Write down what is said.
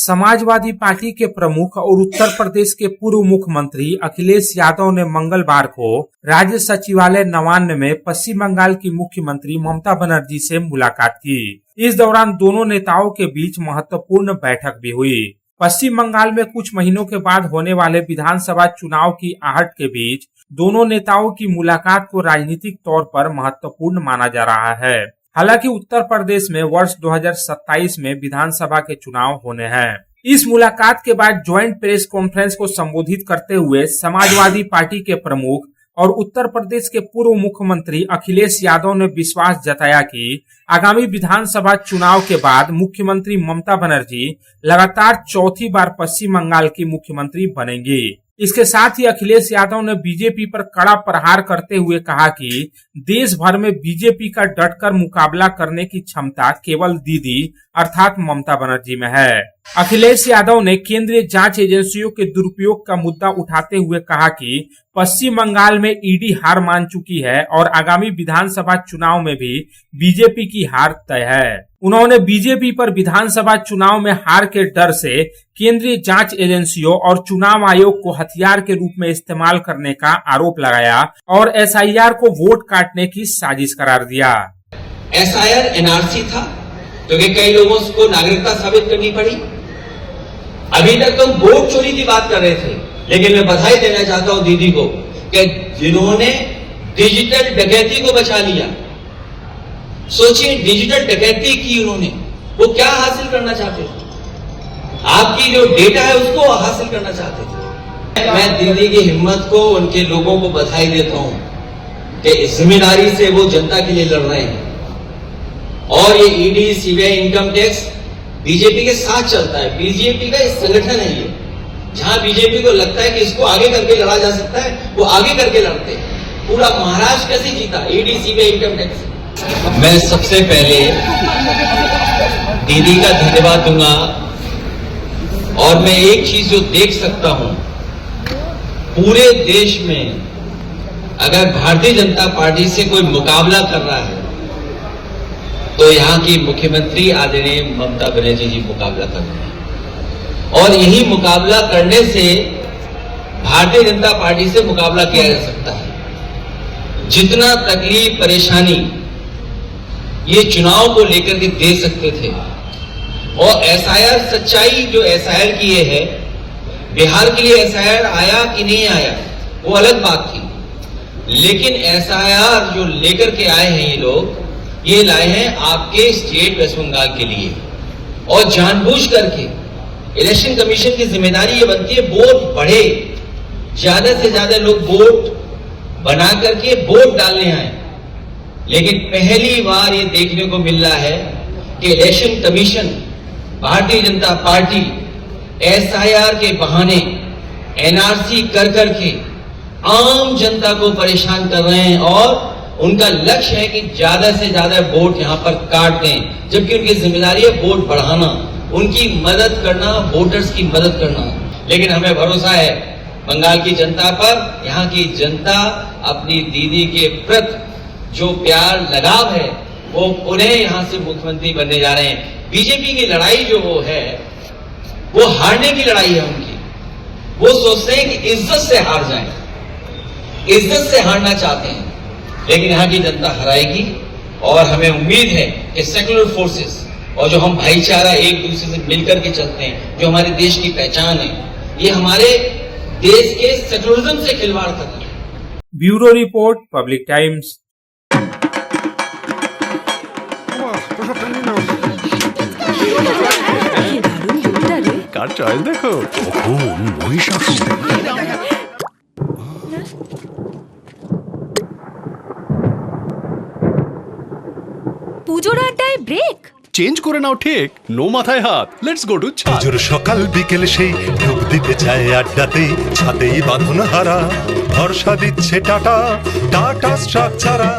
Samajwadi party के प्रमुख और उत्तर प्रदेश के पूर्व मुख्यमंत्री अखिलेश यादव ने मंगलवार को राज्य सचिवालय नवान्न में पश्चिम बंगाल की मुख्यमंत्री ममता बनर्जी से मुलाकात की। इस दौरान दोनों नेताओं के बीच महत्वपूर्ण बैठक भी हुई। पश्चिम बंगाल में कुछ महीनों के बाद होने वाले विधानसभा चुनाव की आहट के बीच दोनों नेताओं की मुलाकात को राजनीतिक तौर पर महत्वपूर्ण माना जा रहा है। हालांकि उत्तर प्रदेश में वर्ष 2027 में विधानसभा के चुनाव होने हैं। इस मुलाकात के बाद ज्वाइंट प्रेस कॉन्फ्रेंस को संबोधित करते हुए समाजवादी पार्टी के प्रमुख और उत्तर प्रदेश के पूर्व मुख्यमंत्री अखिलेश यादव ने विश्वास जताया कि आगामी विधानसभा चुनाव के बाद मुख्यमंत्री ममता बनर्जी लगातार चौथी बार पश्चिम बंगाल की मुख्यमंत्री बनेंगी। इसके साथ ही अखिलेश यादव ने बीजेपी पर कड़ा प्रहार करते हुए कहा कि देश भर में बीजेपी का डटकर मुकाबला करने की क्षमता केवल दीदी अर्थात ममता बनर्जी में है। अखिलेश यादव ने केंद्रीय जांच एजेंसियों के दुरुपयोग का मुद्दा उठाते हुए कहा कि पश्चिम बंगाल में ईडी हार मान चुकी है और आगामी विधानसभा चुनाव में भी बीजेपी की हार तय है। उन्होंने बीजेपी पर विधानसभा चुनाव में हार के डर से केंद्रीय जांच एजेंसियों और चुनाव आयोग को हथियार के रूप में इस्तेमाल करने का आरोप लगाया और एसआईआर को वोट काटने की साजिश करार दिया। एसआईआर एनआरसी था क्योंकि कई लोगों को नागरिकता साबित करनी पड़ी। अभी तक तो वोट चोरी की बात कर रहे थे, लेकिन मैं बधाई देना चाहता हूं दीदी को कि जिन्होंने डिजिटल डकैती को बचा लिया। सोचिए, डिजिटल डकैती की उन्होंने, वो क्या हासिल करना चाहते थे? आपकी जो डेटा है उसको हासिल करना चाहते थे। मैं दीदी की हिम्मत को, उनके लोगों को बधाई देता हूं कि इस जिम्मेदारी से वो जनता के लिए लड़ रहे हैं। और ये ED, CBI, income tax BJP के साथ चलता है। बीजेपी का एक संगठन है ये, जहां बीजेपी को लगता है कि इसको आगे करके लड़ा जा सकता है, वो आगे करके लड़ते हैं। पूरा महाराष्ट्र कैसे जीता? ED, CBI, income tax. मैं सबसे पहले दीदी का धन्यवाद दूंगा। और मैं एक चीज जो देख सकता हूं, पूरे देश में अगर भारतीय जनता पार्टी से कोई मुकाबला कर रहा है तो यहां की मुख्यमंत्री आदरणीय ममता बनर्जी जी मुकाबला कर रहे हैं। और यही मुकाबला करने से भारतीय जनता पार्टी से मुकाबला किया जा सकता है। जितना तकलीफ, परेशानी ये चुनाव को लेकर के दे सकते थे, और एसआईआर, सच्चाई जो एसआईआर की ये है, बिहार के लिए एसआईआर आया कि नहीं आया वो अलग बात थी, लेकिन एसआईआर जो लेकर के आए हैं ये लोग, ये लाए हैं आपके स्टेट वेस्ट बंगाल के लिए। और जानबूझ करके इलेक्शन कमीशन की जिम्मेदारी ये बनती है वोट बढ़े, ज्यादा से ज्यादा लोग वोट बना करके वोट डालने आए। लेकिन पहली बार ये देखने को मिल रहा है कि election commission, Bharatiya Janata party SIR के बहाने एनआरसी कर करके आम जनता को परेशान कर रहे हैं। और उनका लक्ष्य है कि ज्यादा से ज्यादा वोट यहां पर काट दें, जबकि उनकी जिम्मेदारी है वोट बढ़ाना, उनकी मदद करना, वोटर्स की मदद करना। लेकिन हमें भरोसा है बंगाल की जनता पर। यहां की जनता अपनी दीदी के प्रति जो प्यार, लगाव है, वो उन्हें यहां से मुख्यमंत्री बनने जा रहे हैं। बीजेपी की लड़ाई जो वो है, वो हारने की लड़ाई है उनकी। वो सोचते हैं कि इज्जत से हार जाएं, इज्जत से हारना चाहते हैं, लेकिन यहां की जनता हराएगी। और हमें उम्मीद है कि सेक्युलर फोर्सेस और जो हम भाईचारा एक दूसरे से मिलकर के चलते हैं, जो हमारे देश की पहचान है, ये हमारे देश के सेक्युलरिज्म से खिलवाड़ कर रहे हैं। Bureau report, public times. কার চয়েস দেখো, পুজোর আড্ডায় ব্রেক চেঞ্জ করে নাও ঠিক, নো মাথায় হাত। লেটস গো টু পুজোর সকাল বিকেল সেই ঢুক দিতে চায় আড্ডাতে, ছাতেই বাঁধন হারা ভরসা দিচ্ছে টাটা, টাটা স্ট্রাকচারা।